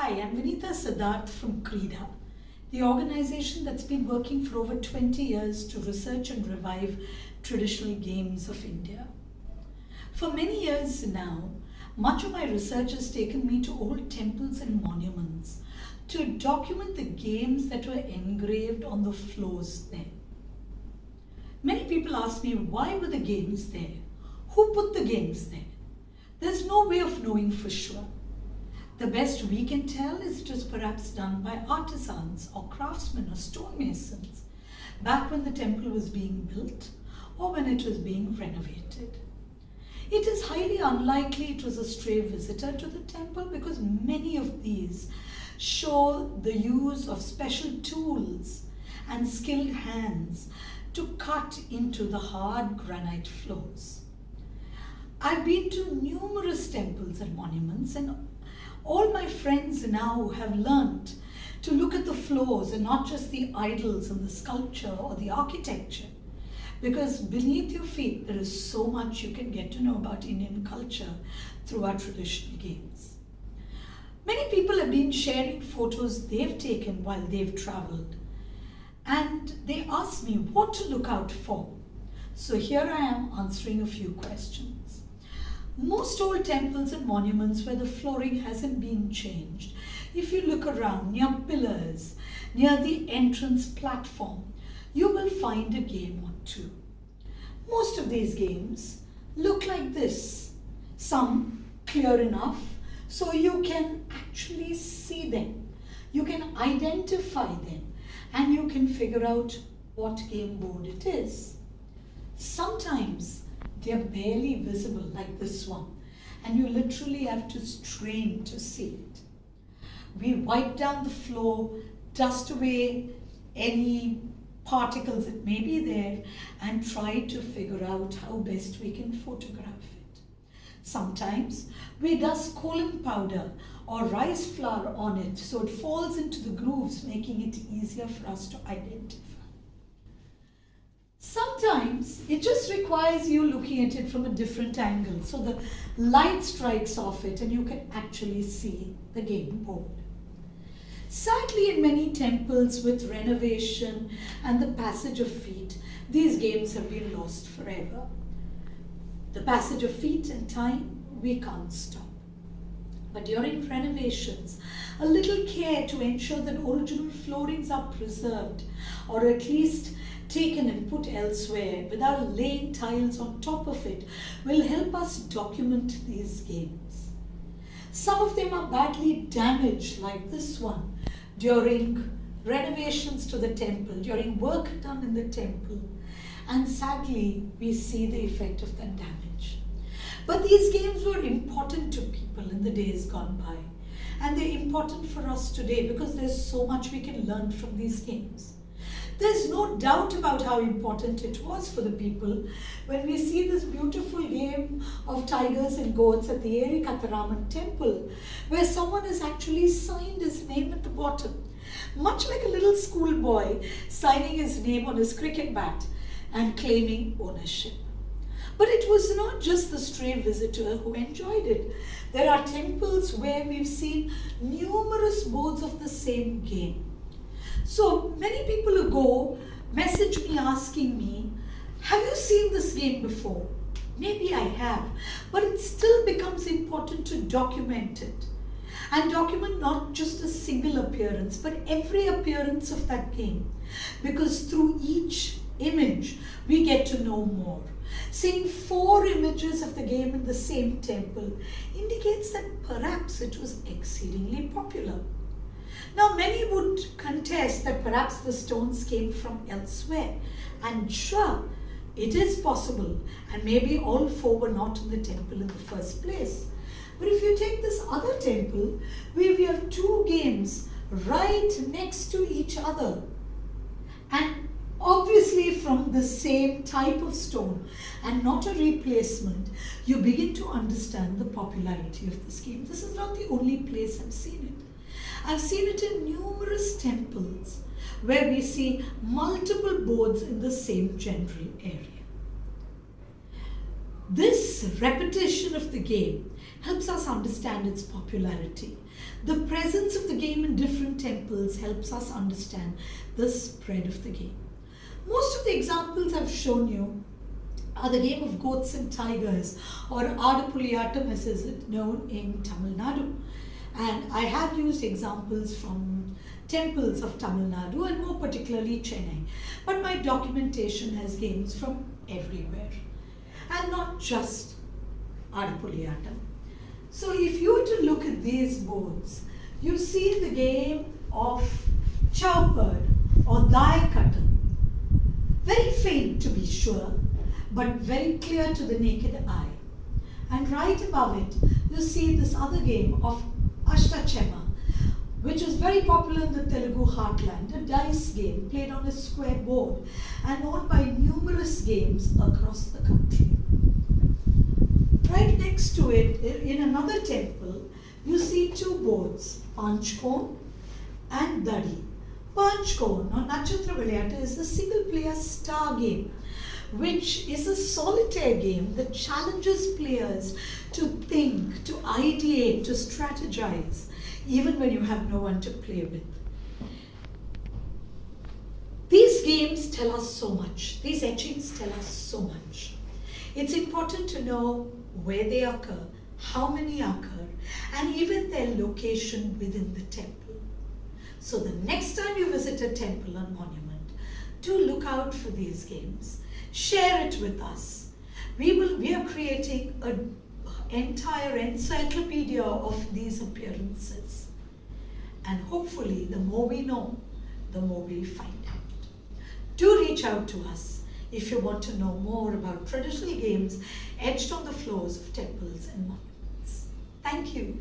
Hi, I'm Vinita Siddharth from Kreeda, the organization that's been working for over 20 years to research and revive traditional games of India. For many years now, much of my research has taken me to old temples and monuments to document the games that were engraved on the floors there. Many people ask me, why were the games there? Who put the games there? There's no way of knowing for sure. The best we can tell is it was perhaps done by artisans or craftsmen or stonemasons back when the temple was being built or when it was being renovated. It is highly unlikely it was a stray visitor to the temple because many of these show the use of special tools and skilled hands to cut into the hard granite floors. I've been to numerous temples and monuments, and all my friends now have learnt to look at the floors and not just the idols and the sculpture or the architecture, because beneath your feet there is so much you can get to know about Indian culture through our traditional games. Many people have been sharing photos they've taken while they've travelled, and they ask me what to look out for. So here I am answering a few questions. Most old temples and monuments where the flooring hasn't been changed, if you look around near pillars, near the entrance platform, you will find a game or two. Most of these games look like this. Some clear enough so you can actually see them. You can identify them and you can figure out what game board it is. Sometimes they are barely visible like this one, and you literally have to strain to see it. We wipe down the floor, dust away any particles that may be there, and try to figure out how best we can photograph it. Sometimes we dust kolim powder or rice flour on it so it falls into the grooves, making it easier for us to identify. Sometimes it just requires you looking at it from a different angle, so the light strikes off it and you can actually see the game board. Sadly, in many temples with renovation and the passage of feet, these games have been lost forever. The passage of feet and time, we can't stop. But during renovations, a little care to ensure that original floorings are preserved, or at least taken and put elsewhere without laying tiles on top of it, will help us document these games. Some of them are badly damaged, like this one, during renovations to the temple, during work done in the temple, and sadly we see the effect of that damage. But these games were important to people in the days gone by, and they're important for us today because there's so much we can learn from these games. There's no doubt about how important it was for the people when we see this beautiful game of tigers and goats at the Eri Katharaman temple, where someone has actually signed his name at the bottom, much like a little schoolboy signing his name on his cricket bat and claiming ownership. But it was not just the stray visitor who enjoyed it. There are temples where we've seen numerous boards of the same game. So many people ago messaged me asking me, have you seen this game before? Maybe I have, but it still becomes important to document it. And document not just a single appearance, but every appearance of that game. Because through each image, we get to know more. Seeing 4 images of the game in the same temple indicates that perhaps it was exceedingly popular. Now, many would contest that perhaps the stones came from elsewhere, and sure, it is possible, and maybe all 4 were not in the temple in the first place. But if you take this other temple, where we have 2 games right next to each other, and obviously from the same type of stone and not a replacement, you begin to understand the popularity of this game. This is not the only place I've seen it. I've seen it in numerous temples where we see multiple boards in the same general area. This repetition of the game helps us understand its popularity The presence of the game in different temples helps us understand the spread of the game. Most of the examples I've shown you are the game of goats and tigers, or Adapuliyatam as is it known in Tamil Nadu. And I have used examples from temples of Tamil Nadu and more particularly Chennai. But my documentation has games from everywhere and not just Adapuliyatam. So if you were to look at these boards, you see the game of Chowpad or Daikattam. Very faint to be sure, but very clear to the naked eye. And right above it, you see this other game of Ashtachema, which is very popular in the Telugu heartland, a dice game played on a square board and owned by numerous games across the country. Right next to it, in another temple, you see two boards, Panchkon and Dadi. Panchkon or Nachatra Vilayata is a single player star game, which is a solitaire game that challenges players to think, to ideate, to strategize, even when you have no one to play with. These games tell us so much. These etchings tell us so much. It's important to know where they occur, how many occur, and even their location within the temple. So the next time you visit a temple or monument, do look out for these games. Share it with us. We are creating an entire encyclopedia of these appearances. And hopefully, the more we know, the more we find out. Do reach out to us if you want to know more about traditional games etched on the floors of temples and monuments. Thank you.